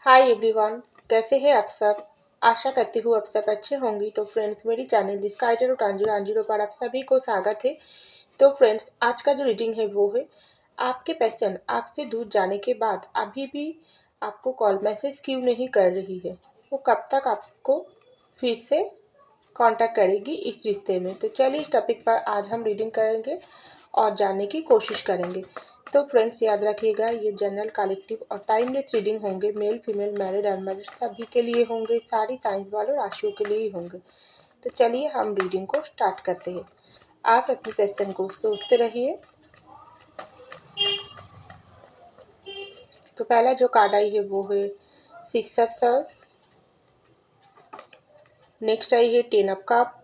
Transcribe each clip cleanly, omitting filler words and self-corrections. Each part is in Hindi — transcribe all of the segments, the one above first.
Hi everyone. कैसे हैं आप सब। आशा करती हूँ आप सब अच्छे होंगी। तो फ्रेंड्स, मेरी चैनल डिस्काइटर टांजीरो पर आप सभी को स्वागत है। तो फ्रेंड्स, आज का जो रीडिंग है वो है आपके पर्सन आपसे दूर जाने के बाद अभी भी आपको कॉल मैसेज क्यों नहीं कर रही है, वो कब तक आपको फिर से कांटेक्ट करेगी इस रिश्ते में। तो चलिए इस टॉपिक पर आज हम रीडिंग करेंगे और जानने की कोशिश करेंगे। तो फ्रेंड्स, याद रखिएगा ये जनरल कलेक्टिव और टाइमलेस रीडिंग होंगे। मेल फीमेल मैरिड अनमैरिड सभी के लिए होंगे, सारी साइंस वालों राशियों के लिए ही होंगे। तो चलिए हम रीडिंग को स्टार्ट करते हैं। आप अपने क्वेश्चन को सोचते रहिए। तो पहला जो कार्ड आई है वो है 6 ऑफ सॉर्ड्स। नेक्स्ट आई है 10 ऑफ कप।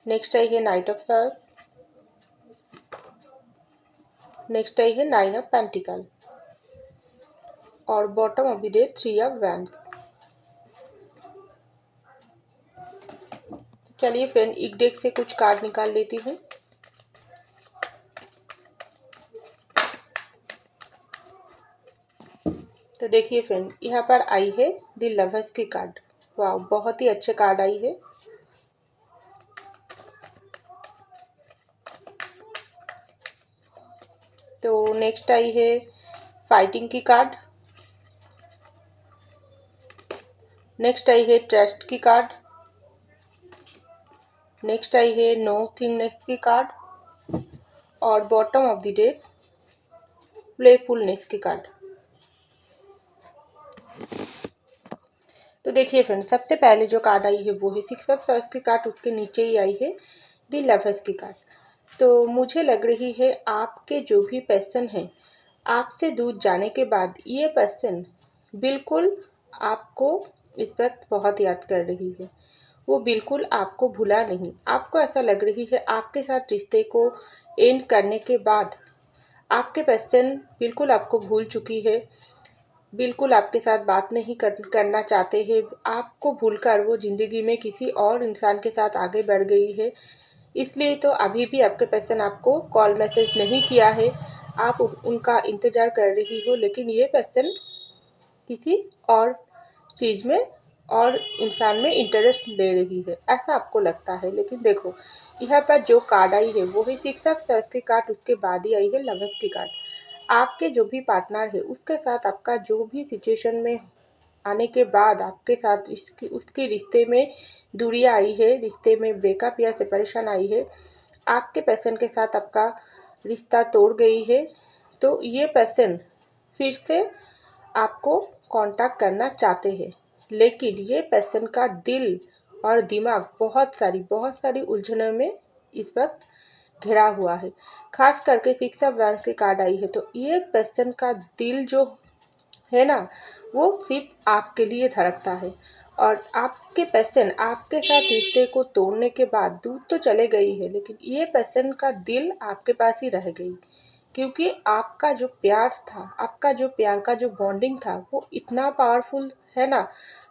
नेक्स्ट आई है night of swords. Next I है 9 ऑफ पेंटिकल और bottom of the deck 3 of wands. चलिए फ्रेंड, एक डेक से कुछ कार्ड निकाल लेती हूँ। तो देखिए फ्रेंड, यहाँ पर आई है द लवर्स की कार्ड। वाह, बहुत ही अच्छे कार्ड आई है। तो नेक्स्ट आई है फाइटिंग की कार्ड। नेक्स्ट आई है ट्रस्ट की कार्ड। नेक्स्ट आई है नो थिंगनेस की कार्ड और bottom of the deck playfulness की कार्ड। तो देखिए फ्रेंड, सबसे पहले जो कार्ड आई है वो है 6 ऑफ सॉर्ड्स की कार्ड। उसके नीचे ही आई है द लवर्स की कार्ड। तो मुझे लग रही है आपके जो भी पर्सन हैं, आपसे दूर जाने के बाद ये पर्सन बिल्कुल आपको इस वक्त बहुत याद कर रही है। वो बिल्कुल आपको भूला नहीं। आपको ऐसा लग रही है आपके साथ रिश्ते को एंड करने के बाद आपके पर्सन बिल्कुल आपको भूल चुकी है। बिल्कुल आपके साथ बात नहीं करना चाहते हैं। आपको भूलकर वो ज़िंदगी में किसी और इंसान के साथ आगे बढ़ गई है। इसलिए तो अभी भी आपके पर्सन आपको कॉल मैसेज नहीं किया है। आप उनका इंतज़ार कर रही हो, लेकिन ये पर्सन किसी और चीज़ में और इंसान में इंटरेस्ट ले रही है, ऐसा आपको लगता है। लेकिन देखो, यहाँ पर जो कार्ड आई है वो है 6 ऑफ सॉर्ड्स की कार्ड। उसके बाद ही आई है लवर्स की कार्ड। आपके जो भी पार्टनर है उसके साथ आपका जो भी सिचुएशन में आने के बाद आपके साथ उसके रिश्ते में दूरियां आई है, रिश्ते में ब्रेकअप या सेपरेशन आई है, आपके पर्सन के साथ आपका रिश्ता तोड़ गई है। तो ये पर्सन फिर से आपको कांटेक्ट करना चाहते हैं, लेकिन ये पर्सन का दिल और दिमाग बहुत सारी उलझनों में इस वक्त घिरा हुआ है। खास करके 6 ऑफ वैंड्स की कार्ड आई है। तो ये पर्सन का दिल जो है ना, वो सिर्फ आपके लिए धड़कता है। और आपके पर्सन आपके साथ रिश्ते को तोड़ने के बाद दूर तो चले गई है, लेकिन ये पर्सन का दिल आपके पास ही रह गई। क्योंकि आपका जो प्यार था, आपका जो प्यार का जो बॉन्डिंग था, वो इतना पावरफुल है ना।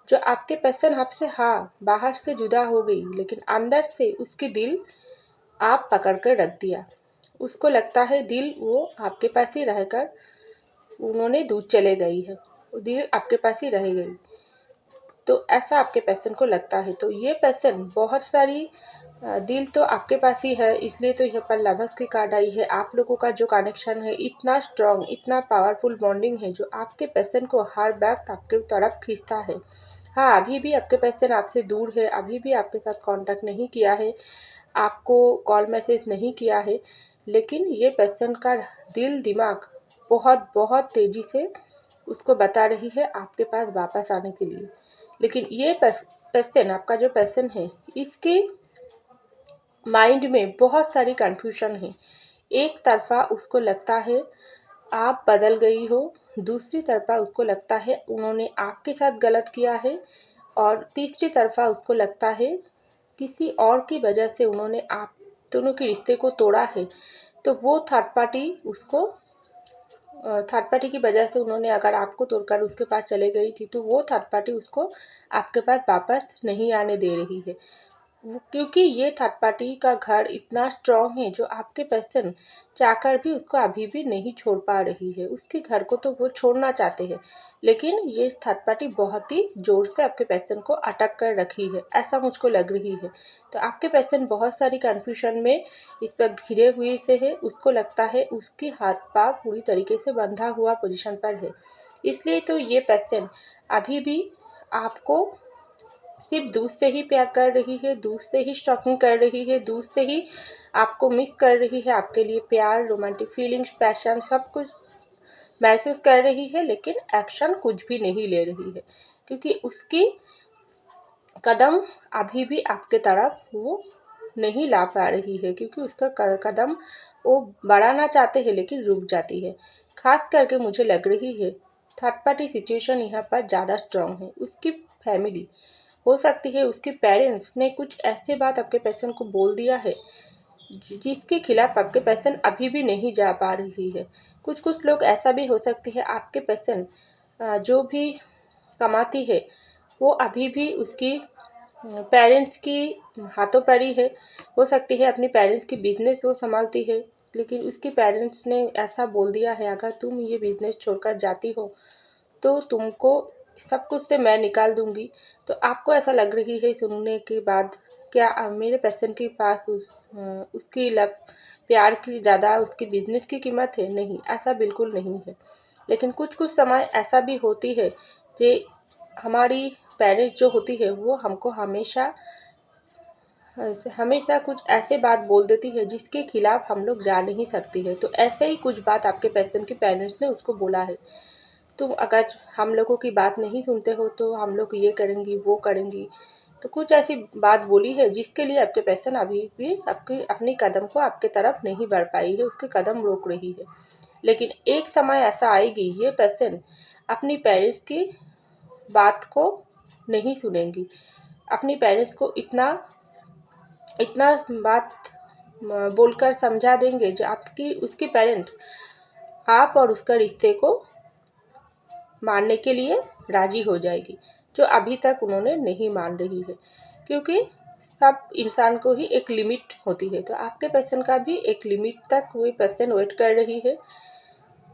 जो आपके पर्सन आपसे, हाँ, बाहर से जुदा हो गई, लेकिन अंदर से उसकी दिल आप पकड़ कर रख दिया। उसको लगता है दिल वो आपके पास ही रहकर उन्होंने दूर चले गई है, वो दिल आपके पास ही रह गई। तो ऐसा आपके पर्सन को लगता है। तो ये पर्सन बहुत सारी दिल तो आपके पास ही है, इसलिए तो यहाँ पर लवर्स की कार्ड आई है। आप लोगों का जो कनेक्शन है इतना स्ट्रॉन्ग, इतना पावरफुल बॉन्डिंग है, जो आपके पर्सन को हर वक्त आपके तरफ खींचता है। हाँ, अभी भी आपके पर्सन आपसे दूर है, अभी भी आपके साथ कांटेक्ट नहीं किया है, आपको कॉल मैसेज नहीं किया है, लेकिन ये पर्सन का दिल दिमाग बहुत तेज़ी से उसको बता रही है आपके पास वापस आने के लिए। लेकिन ये पर्सन, आपका जो पर्सन है, इसके माइंड में बहुत सारी कन्फ्यूजन है। एक तरफा उसको लगता है आप बदल गई हो, दूसरी तरफा उसको लगता है उन्होंने आपके साथ गलत किया है, और तीसरी तरफा उसको लगता है किसी और की वजह से उन्होंने आप दोनों के रिश्ते को तोड़ा है। तो वो थर्ड पार्टी की वजह से उन्होंने, अगर आपको तोड़कर उसके पास चले गई थी, तो वो थर्ड पार्टी उसको आपके पास वापस नहीं आने दे रही है। क्योंकि ये थर्ड पार्टी का घर इतना स्ट्रांग है जो आपके पर्सन चाहकर भी उसको अभी भी नहीं छोड़ पा रही है। उसके घर को तो वो छोड़ना चाहते हैं, लेकिन ये थर्ड पार्टी बहुत ही जोर से आपके पर्सन को अटक कर रखी है, ऐसा मुझको लग रही है। तो आपके पर्सन बहुत सारी कन्फ्यूजन में इस पर घिरे हुए से है। उसको लगता है उसकी हाथ पाँव पूरी तरीके से बंधा हुआ पोजीशन पर है। इसलिए तो ये पर्सन अभी भी आपको सिर्फ दूध से ही प्यार कर रही है, दूध से ही स्टॉकिंग कर रही है, दूध से ही आपको मिस कर रही है। आपके लिए प्यार, रोमांटिक फीलिंग्स, पैशन सब कुछ महसूस कर रही है, लेकिन एक्शन कुछ भी नहीं ले रही है, क्योंकि उसकी कदम अभी भी आपके तरफ वो नहीं ला पा रही है, क्योंकि उसका कदम वो बढ़ाना चाहते हैं लेकिन रुक जाती है। खास करके मुझे लग रही है थर्ड पार्टी सिचुएशन यहाँ पर ज़्यादा स्ट्रांग है। उसकी फैमिली, हो सकती है उसके पेरेंट्स ने कुछ ऐसे बात आपके पर्सन को बोल दिया है जिसके खिलाफ आपके पर्सन अभी भी नहीं जा पा रही है। कुछ कुछ लोग ऐसा भी हो सकती है आपके पर्सन जो भी कमाती है वो अभी भी उसकी पेरेंट्स की हाथों पड़ी है। हो सकती है अपनी पेरेंट्स की बिजनेस वो संभालती है, लेकिन उसके पेरेंट्स ने ऐसा बोल दिया है अगर तुम ये बिजनेस छोड़कर जाती हो तो तुमको सब कुछ से मैं निकाल दूंगी। तो आपको ऐसा लग रही है सुनने के बाद, क्या मेरे पर्सन के पास उसकी लव प्यार की ज़्यादा उसकी बिजनेस की कीमत है? नहीं, ऐसा बिल्कुल नहीं है। लेकिन कुछ कुछ समय ऐसा भी होती है कि हमारी पेरेंट्स जो होती है वो हमको हमेशा हमेशा कुछ ऐसे बात बोल देती है जिसके खिलाफ हम लोग जा नहीं सकती है। तो ऐसे ही कुछ बात आपके पर्सन के पेरेंट्स ने उसको बोला है। तुम अगर हम लोगों की बात नहीं सुनते हो तो हम लोग ये करेंगी वो करेंगी। तो कुछ ऐसी बात बोली है जिसके लिए आपके पर्सन अभी भी आपके अपनी कदम को आपके तरफ नहीं बढ़ पाई है, उसके कदम रोक रही है। लेकिन एक समय ऐसा आएगी ये पर्सन अपनी पेरेंट्स की बात को नहीं सुनेंगी। अपनी पेरेंट्स को इतना इतना बात बोलकर समझा देंगे जो आपकी उसकी पेरेंट आप और उसका रिश्ते को मानने के लिए राजी हो जाएगी, जो अभी तक उन्होंने नहीं मान रही है। क्योंकि सब इंसान को ही एक लिमिट होती है, तो आपके पर्सन का भी एक लिमिट तक वो पर्सन वेट कर रही है,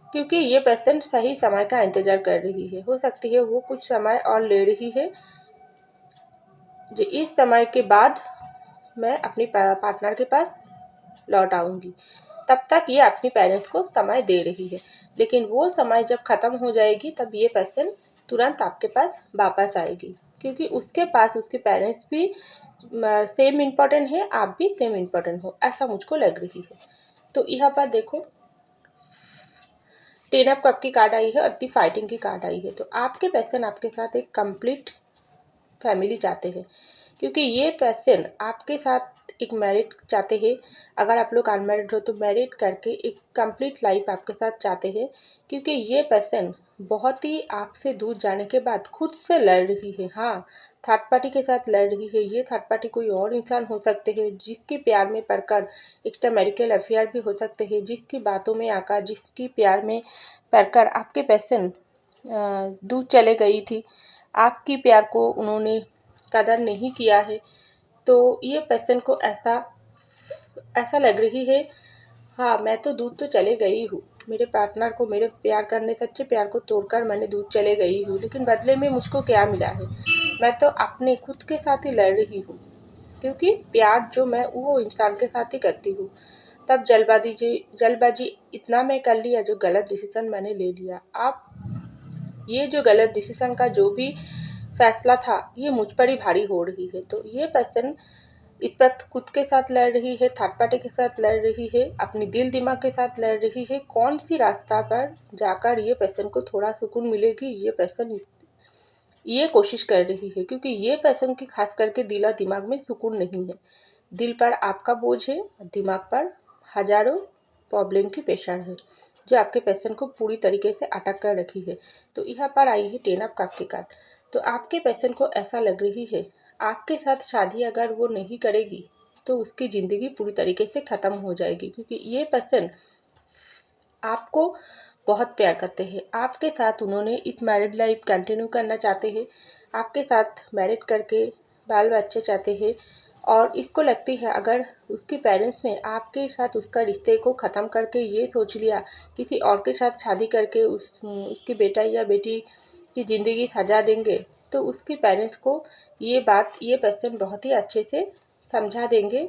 क्योंकि ये पर्सन सही समय का इंतज़ार कर रही है। हो सकती है वो कुछ समय और ले रही है, जो इस समय के बाद मैं अपनी पार्टनर के पास लौट आऊँगी। तब तक ये अपनी पेरेंट्स को समय दे रही है, लेकिन वो समय जब ख़त्म हो जाएगी तब ये पर्सन तुरंत आपके पास वापस आएगी, क्योंकि उसके पास उसके पेरेंट्स भी सेम इम्पोर्टेंट है, आप भी सेम इम्पोर्टेंट हो, ऐसा मुझको लग रही है। तो यहाँ पर देखो 10 ऑफ कप की कार्ड आई है और दी फाइटिंग की कार्ड आई है। तो आपके पर्सन आपके साथ एक कंप्लीट फैमिली चाहते हैं, क्योंकि ये पर्सन आपके साथ एक मैरिड चाहते हैं। अगर आप लोग अनमैरिड हो तो मैरिड करके एक कंप्लीट लाइफ आपके साथ चाहते हैं, क्योंकि ये पर्सन बहुत ही आपसे दूर जाने के बाद खुद से लड़ रही है। हाँ, थर्ड पार्टी के साथ लड़ रही है। ये थर्ड पार्टी कोई और इंसान हो सकते हैं जिसके प्यार में पड़कर एक्स्ट्रा मैरिटल अफेयर भी हो सकते हैं, जिसकी बातों में आकर जिसकी प्यार में पड़कर आपके पर्सन दूर चले गई थी, आपकी प्यार को उन्होंने कदर नहीं किया है। तो ये पर्सन को ऐसा ऐसा लग रही है, हाँ मैं तो दूर तो चले गई हूँ, मेरे पार्टनर को मेरे प्यार करने सच्चे प्यार को तोड़कर मैंने दूर चले गई हूँ, लेकिन बदले में मुझको क्या मिला है? मैं तो अपने खुद के साथ ही लड़ रही हूँ, क्योंकि प्यार जो मैं वो इंसान के साथ ही करती हूँ। तब जल्दबाजी इतना मैं कर लिया, जो गलत डिसीजन मैंने ले लिया। आप ये जो गलत डिसीजन का जो भी फैसला था ये मुझ पर ही भारी हो रही है। तो ये पर्सन इस वक्त खुद के साथ लड़ रही है, थर्ड पार्टी के साथ लड़ रही है, अपनी दिल दिमाग के साथ लड़ रही है। कौन सी रास्ता पर जाकर ये पर्सन को थोड़ा सुकून मिलेगी, ये पर्सन ये कोशिश कर रही है, क्योंकि ये पर्सन की खास करके दिल और दिमाग में सुकून नहीं है। दिल पर आपका बोझ है, दिमाग पर हजारों प्रॉब्लम की प्रेशर है, जो आपके पर्सन को पूरी तरीके से अटक कर रखी है। तो यहाँ पर आई है 10 ऑफ कप की कार्ड। तो आपके पर्सन को ऐसा लग रही है आपके साथ शादी अगर वो नहीं करेगी तो उसकी ज़िंदगी पूरी तरीके से ख़त्म हो जाएगी, क्योंकि ये पर्सन आपको बहुत प्यार करते हैं। आपके साथ उन्होंने इस मैरिड लाइफ कंटिन्यू करना चाहते हैं, आपके साथ मैरिड करके बाल बच्चे चाहते हैं, और इसको लगती है अगर उसके पेरेंट्स ने आपके साथ उसका रिश्ते को ख़त्म करके ये सोच लिया किसी और के साथ शादी करके उसकी बेटा या बेटी की ज़िंदगी सजा देंगे, तो उसके पेरेंट्स को ये पर्सन बहुत ही अच्छे से समझा देंगे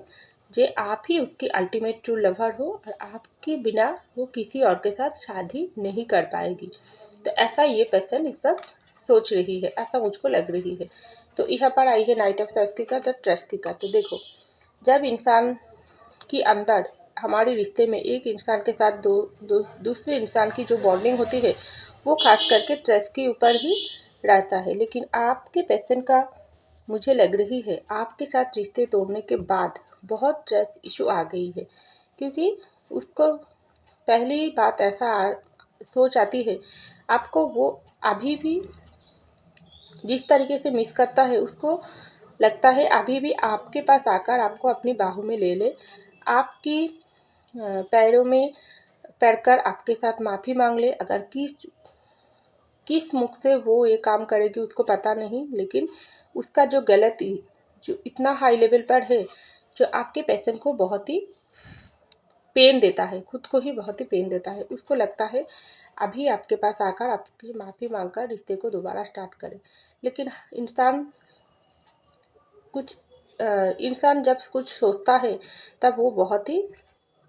जे आप ही उसकी अल्टीमेट ट्रू लवर हो और आपके बिना वो किसी और के साथ शादी नहीं कर पाएगी। तो ऐसा ये पर्सन इस वक्त सोच रही है, ऐसा मुझको लग रही है। तो यहाँ पर आई है नाइट ऑफ सॉर्ड्स की कार्ड और ट्रस्ट की कार्ड। तो देखो, जब इंसान के अंदर हमारे रिश्ते में एक इंसान के साथ दूसरे इंसान की जो बॉन्डिंग होती है वो खास करके ट्रस्ट के ऊपर ही रहता है। लेकिन आपके पर्सन का मुझे लग रही है आपके साथ रिश्ते तोड़ने के बाद बहुत ट्रस्ट इशू आ गई है, क्योंकि उसको पहली बात सोच आती है आपको वो अभी भी जिस तरीके से मिस करता है, उसको लगता है अभी भी आपके पास आकर आपको अपनी बाहों में ले ले, आपकी पैरों में पड़कर आपके साथ माफ़ी मांग ले। अगर किस मुख से वो ये काम करेगी उसको पता नहीं, लेकिन उसका जो गलती जो इतना हाई लेवल पर है जो आपके पेशेंट को बहुत ही पेन देता है, खुद को ही बहुत ही पेन देता है। उसको लगता है अभी आपके पास आकर आपकी माफ़ी मांगकर रिश्ते को दोबारा स्टार्ट करें। लेकिन इंसान जब कुछ सोचता है तब वो बहुत ही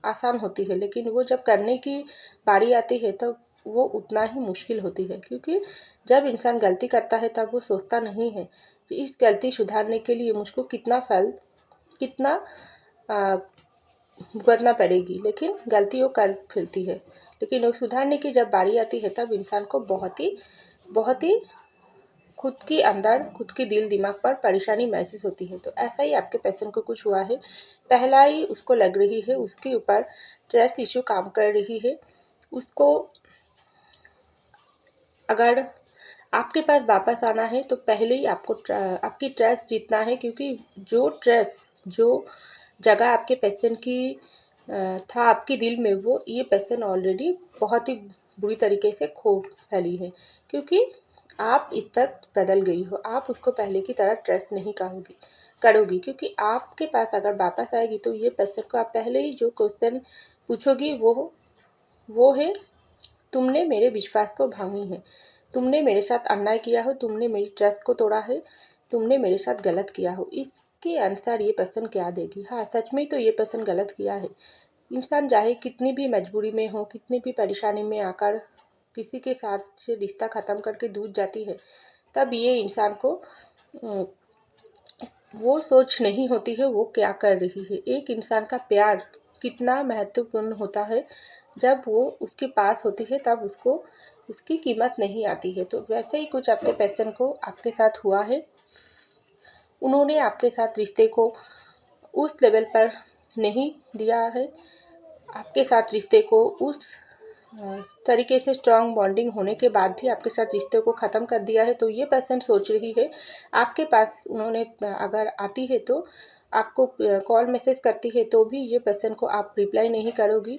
आसान होती है, लेकिन वो जब करने की बारी आती है तब वो उतना ही मुश्किल होती है। क्योंकि जब इंसान गलती करता है तब वो सोचता नहीं है कि इस गलती सुधारने के लिए मुझको कितना भुगतना पड़ेगी, लेकिन गलती वो कर फैलती है। लेकिन वो सुधारने की जब बारी आती है तब इंसान को बहुत ही खुद के दिल दिमाग पर परेशानी महसूस होती है। तो ऐसा ही आपके पेशेंट को कुछ हुआ है। पहला ही उसको लग रही है उसके ऊपर ट्रस्ट इशू काम कर रही है। उसको अगर आपके पास वापस आना है तो पहले ही आपको आपकी ट्रस्ट जीतना है, क्योंकि जो जगह आपके पेशेंट की था आपके दिल में, वो ये पेशेंट ऑलरेडी बहुत ही बुरी तरीके से खो फैली है। क्योंकि आप इस तक बदल गई हो, आप उसको पहले की तरह ट्रस्ट नहीं करोगी। क्योंकि आपके पास अगर वापस आएगी तो ये पेशेंट को आप पहले ही जो क्वेश्चन पूछोगी वो है, तुमने मेरे विश्वास को भांगी है, तुमने मेरे साथ अन्याय किया हो, तुमने मेरी ट्रस्ट को तोड़ा है, तुमने मेरे साथ गलत किया हो। इसके अनुसार ये पर्सन क्या देगी? हाँ, सच में तो ये पर्सन गलत किया है। इंसान चाहे कितनी भी मजबूरी में हो, कितनी भी परेशानी में आकर किसी के साथ से रिश्ता ख़त्म करके दूर जाती है, तब ये इंसान को वो सोच नहीं होती है वो क्या कर रही है। एक इंसान का प्यार कितना महत्वपूर्ण होता है, जब वो उसके पास होती है तब उसको उसकी कीमत नहीं आती है। तो वैसे ही कुछ आपके पेशेंट को आपके साथ हुआ है। उन्होंने आपके साथ रिश्ते को उस लेवल पर नहीं दिया है, आपके साथ रिश्ते को उस तरीके से स्ट्रॉन्ग बॉन्डिंग होने के बाद भी आपके साथ रिश्ते को ख़त्म कर दिया है। तो ये पर्सन सोच रही है आपके पास उन्होंने अगर आती है तो आपको कॉल मैसेज करती है तो भी ये पर्सन को आप रिप्लाई नहीं करोगी,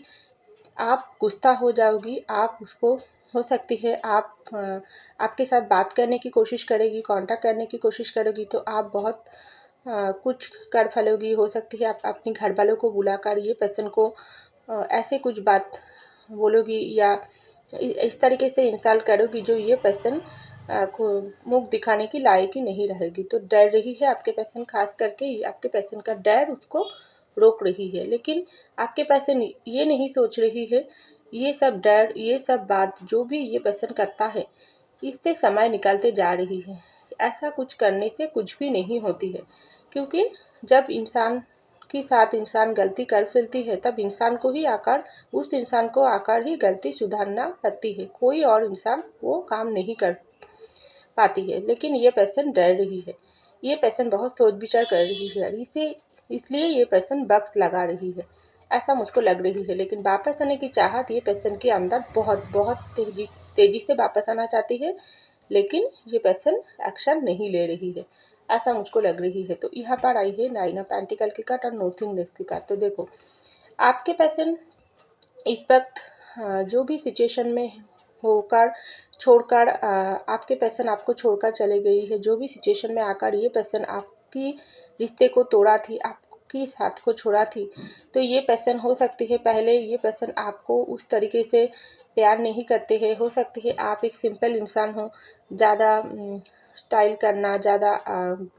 आप गुस्सा हो जाओगी। आप उसको हो सकती है आपके साथ बात करने की कोशिश करेगी, कांटेक्ट करने की कोशिश करोगी तो आप बहुत कुछ कर फैलोगी। हो सकती है आप अपने घर वालों को बुलाकर ये पर्सन को ऐसे कुछ बात बोलोगी या इस तरीके से इंसल्ट करोगी जो ये पर्सन को मुख दिखाने की लायक ही नहीं रहेगी। तो डर रही है आपके पर्सन, खास करके आपके पर्सन का डर उसको रोक रही है। लेकिन आपके पर्सन ये नहीं सोच रही है ये सब डर, ये सब बात जो भी ये पर्सन करता है इससे समय निकलते जा रही है। ऐसा कुछ करने से कुछ भी नहीं होती है, क्योंकि जब इंसान के साथ इंसान गलती कर फैलती है तब उस इंसान को आकर ही गलती सुधारना पड़ती है। कोई और इंसान वो काम नहीं कर पाती है। लेकिन ये पर्सन डर रही है, ये पर्सन बहुत सोच विचार कर रही है, इसलिए ये पर्सन बक्स लगा रही है, ऐसा मुझको लग रही है। लेकिन वापस आने की चाहत ये पर्सन के अंदर बहुत तेजी से वापस आना चाहती है, लेकिन ये पर्सन एक्शन नहीं ले रही है, ऐसा मुझको लग रही है। तो यहाँ पर आई है 9 ऑफ पेंटिकल की कार्ड और नोथिंग नेक्स्ट की कार्ड। तो देखो, आपके पर्सन इस वक्त जो भी सिचुएशन में होकर छोड़कर आपके पर्सन आपको छोड़कर चले गई है, जो भी सिचुएशन में आकर ये पर्सन आपकी रिश्ते को तोड़ा थी, आपकी साथ को छोड़ा थी। तो ये पर्सन हो सकती है पहले ये पर्सन आपको उस तरीके से प्यार नहीं करते हैं। हो सकती है आप एक सिंपल इंसान हो, ज़्यादा स्टाइल करना, ज़्यादा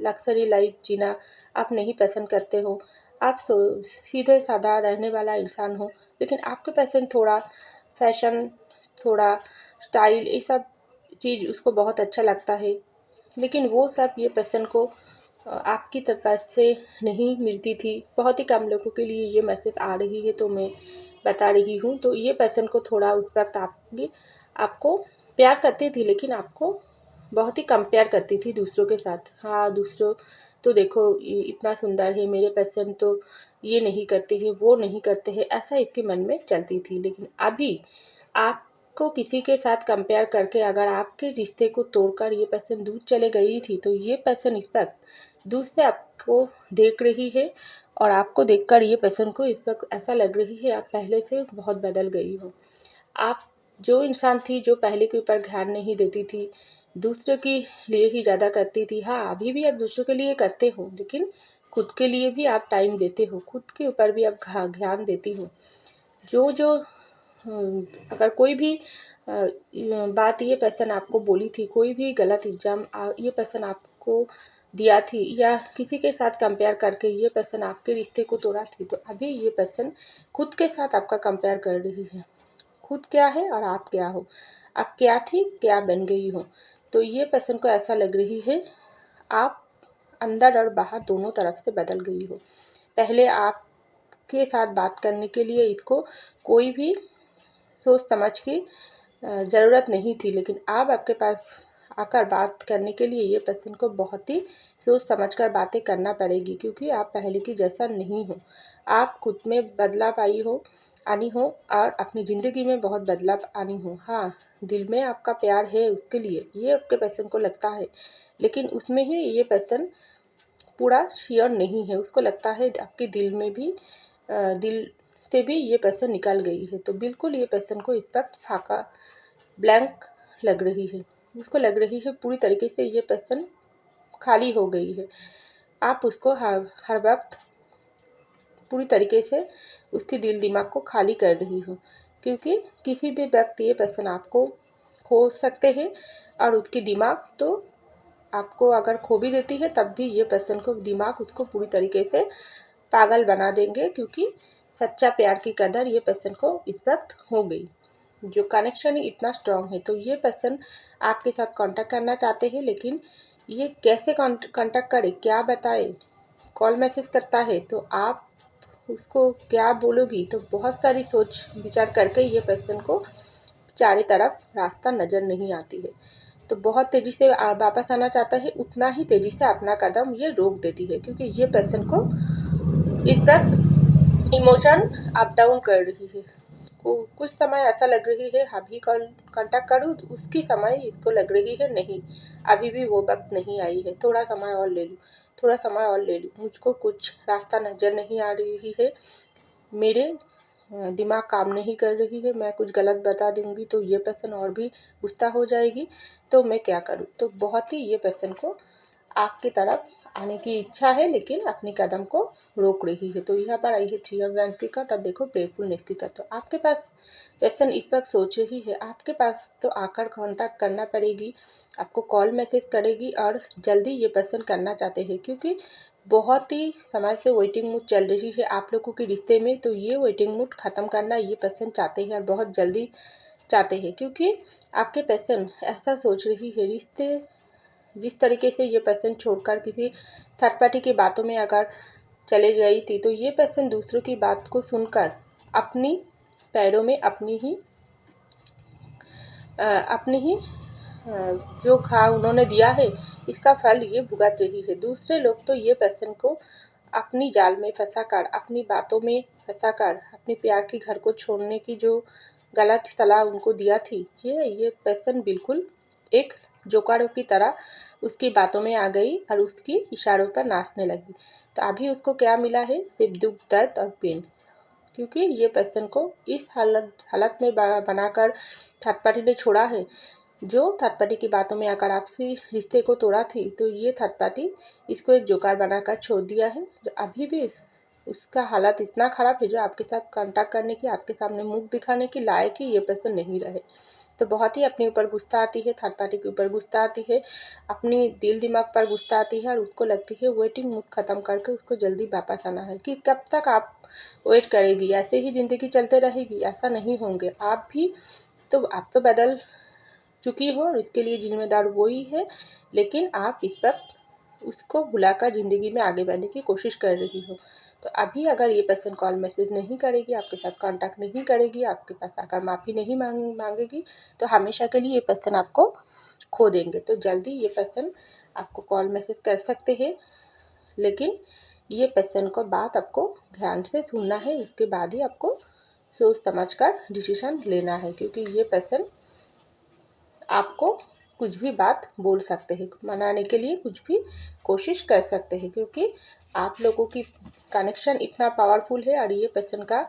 लग्जरी लाइफ जीना आप नहीं पसंद करते हो। आप सीधे साधा रहने वाला इंसान हो, लेकिन आपके पर्सन थोड़ा फैशन, थोड़ा स्टाइल, ये सब चीज़ उसको बहुत अच्छा लगता है। लेकिन वो सब ये पर्सन को आपकी तरफ से नहीं मिलती थी। बहुत ही कम लोगों के लिए ये मैसेज आ रही है, तो मैं बता रही हूँ। तो ये पर्सन को थोड़ा उस वक्त आपको प्यार करती थी, लेकिन आपको बहुत ही कम प्यार करती थी दूसरों के साथ। हाँ, दूसरों तो देखो इतना सुंदर है, मेरे पर्सन तो ये नहीं करते हैं, वो नहीं करते हैं, ऐसा इसके मन में चलती थी। लेकिन अभी आपको किसी के साथ कंपेयर करके अगर आपके रिश्ते को तोड़कर ये पर्सन दूर चले गई थी, तो ये पर्सन इस वक्त दूर से आपको देख रही है, और आपको देखकर ये पर्सन को इस वक्त ऐसा लग रही है आप पहले से बहुत बदल गई हो। आप जो इंसान थी जो पहले के ऊपर ध्यान नहीं देती थी, दूसरे के लिए ही ज़्यादा करती थी। हाँ, अभी भी आप दूसरों के लिए करते हो, लेकिन खुद के लिए भी आप टाइम देते हो, खुद के ऊपर भी आप ध्यान देती हो। जो जो अगर कोई भी बात ये पर्सन आपको बोली थी, कोई भी गलत इल्ज़ाम ये पर्सन आपको दिया थी, या किसी के साथ कंपेयर करके ये पर्सन आपके रिश्ते को तोड़ा थी, तो अभी ये पर्सन खुद के साथ आपका कंपेयर कर रही है। खुद क्या है और आप क्या हो, आप क्या थी क्या बन गई हो। तो ये पर्सन को ऐसा लग रही है आप अंदर और बाहर दोनों तरफ से बदल गई हो। पहले आपके साथ बात करने के लिए इसको कोई भी सोच समझ की ज़रूरत नहीं थी, लेकिन अब आपके पास आकर बात करने के लिए ये पर्सन को बहुत ही सोच समझकर बातें करना पड़ेगी, क्योंकि आप पहले की जैसा नहीं हो। आप खुद में बदलाव आनी हो, और अपनी ज़िंदगी में बहुत बदलाव आनी हो। हाँ, दिल में आपका प्यार है उसके लिए, ये आपके पर्सन को लगता है, लेकिन उसमें ही ये पर्सन पूरा श्योर नहीं है। उसको लगता है आपके दिल में भी दिल से भी ये पर्सन निकल गई है। तो बिल्कुल ये पर्सन को इस वक्त फाका ब्लैंक लग रही है। उसको लग रही है पूरी तरीके से ये पर्सन खाली हो गई है। आप उसको हर वक्त पूरी तरीके से उसके दिल दिमाग को खाली कर रही हो, क्योंकि किसी भी वक्त ये पर्सन आपको खो सकते हैं, और उसकी दिमाग तो आपको अगर खो भी देती है तब भी ये पर्सन को दिमाग उसको पूरी तरीके से पागल बना देंगे, क्योंकि सच्चा प्यार की कदर ये पर्सन को इस वक्त हो गई। जो कनेक्शन ही इतना स्ट्रांग है, तो ये पर्सन आपके साथ कांटेक्ट करना चाहते हैं, लेकिन ये कैसे कांटेक्ट करे, क्या बताए। कॉल मैसेज करता है तो आप उसको क्या बोलोगी, तो बहुत सारी सोच विचार करके ये पर्सन को चारों तरफ रास्ता नज़र नहीं आती है। तो बहुत तेज़ी से वापस आना चाहता है, उतना ही तेज़ी से अपना कदम ये रोक देती है, क्योंकि ये पर्सन को इस वक्त इमोशन अप डाउन कर रही है। कुछ समय ऐसा लग रही है अभी कॉल कांटेक्ट करूँ, उसकी समय इसको लग रही है नहीं, अभी भी वो वक्त नहीं आई है, थोड़ा समय और ले लूँ, थोड़ा समय और ले लूँ। मुझको कुछ रास्ता नज़र नहीं आ रही है, मेरे दिमाग काम नहीं कर रही है, मैं कुछ गलत बता दूंगी तो ये पर्सन और भी गुस्सा हो जाएगी, तो मैं क्या करूँ। तो बहुत ही ये पर्सन को आपकी तरफ आने की इच्छा है, लेकिन अपने कदम को रोक रही है। तो यहाँ पर आई है 3 ऑफ वैंड्स की कार्ड, और देखो प्लेफुलनेस की कार्ड। तो आपके पास पर्सन इस वक्त सोच रही है, आपके पास तो आकर कांटेक्ट करना पड़ेगी, आपको कॉल मैसेज करेगी, और जल्दी ये पर्सन करना चाहते हैं, क्योंकि बहुत ही समय से वेटिंग मूड चल रही है आप लोगों के रिश्ते में। तो ये वेटिंग मूड ख़त्म करना ये पर्सन चाहते हैं, और बहुत जल्दी चाहते हैं, क्योंकि आपके पर्सन ऐसा सोच रही है, रिश्ते जिस तरीके से ये पर्सन छोड़कर किसी थर्ड पार्टी की बातों में अगर चले गई थी, तो ये पर्सन दूसरों की बात को सुनकर अपनी पैरों में अपनी ही जो घाव उन्होंने दिया है, इसका फल ये भुगत रही है। दूसरे लोग तो ये पर्सन को अपनी जाल में फंसाकर, अपनी बातों में फंसाकर, अपने प्यार के घर को छोड़ने की जो गलत सलाह उनको दिया थी, ये पर्सन बिल्कुल एक जोकारों की तरह उसकी बातों में आ गई और उसकी इशारों पर नाचने लगी। तो अभी उसको क्या मिला है, सिर्फ दुख, दर्द और पेन, क्योंकि ये पर्सन को इस हालत में बनाकर थर्ड पार्टी ने छोड़ा है। जो थर्ड पार्टी की बातों में आकर आपसे रिश्ते को तोड़ा थी, तो ये थर्ड पार्टी इसको एक जुगाड़ बनाकर छोड़ दिया है। जो अभी भी उसका हालत इतना ख़राब है, जो आपके साथ कांटेक्ट करने की, आपके सामने मुख दिखाने की लायक ही ये पर्सन नहीं रहे। तो बहुत ही अपने ऊपर गुस्सा आती है, थर्ड पार्टी के ऊपर गुस्सा आती है, अपनी दिल दिमाग पर गुस्सा आती है, और उसको लगती है वेटिंग मूड ख़त्म करके उसको जल्दी वापस आना है। कि कब तक आप वेट करेगी, ऐसे ही ज़िंदगी चलते रहेगी? ऐसा नहीं होंगे। आप भी तो, आप तो बदल चुकी हो और इसके लिए जिम्मेदार वो ही है, लेकिन आप इस वक्त उसको भुलाकर ज़िंदगी में आगे बढ़ने की कोशिश कर रही हो। तो अभी अगर ये पर्सन कॉल मैसेज नहीं करेगी, आपके साथ कांटेक्ट नहीं करेगी, आपके पास आकर माफ़ी नहीं मांगेगी, तो हमेशा के लिए ये पर्सन आपको खो देंगे। तो जल्दी ये पर्सन आपको कॉल मैसेज कर सकते हैं, लेकिन ये पर्सन को बात आपको ध्यान से सुनना है, उसके बाद ही आपको सोच समझ कर डिसीजन लेना है। क्योंकि ये पर्सन आपको कुछ भी बात बोल सकते हैं, मनाने के लिए कुछ भी कोशिश कर सकते हैं, क्योंकि आप लोगों की कनेक्शन इतना पावरफुल है। और ये पर्सन का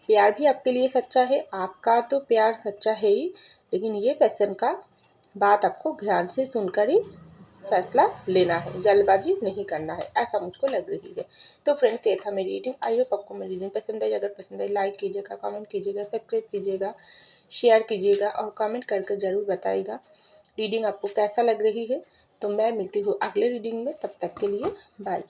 प्यार भी आपके लिए सच्चा है, आपका तो प्यार सच्चा है ही, लेकिन ये पर्सन का बात आपको ध्यान से सुनकर ही फैसला लेना है, जल्दबाजी नहीं करना है, ऐसा मुझको लग रही है। तो फ्रेंड्स, ये था मेरी रीडिंग। आई होप आपको मेरी रीडिंग पसंद आई। अगर पसंद आई, लाइक कीजिएगा, कमेंट कीजिएगा, सब्सक्राइब कीजिएगा, शेयर कीजिएगा और कमेंट करके ज़रूर बताइएगा रीडिंग आपको कैसा लग रही है। तो मैं मिलती हूँ अगले रीडिंग में, तब तक के लिए बाय।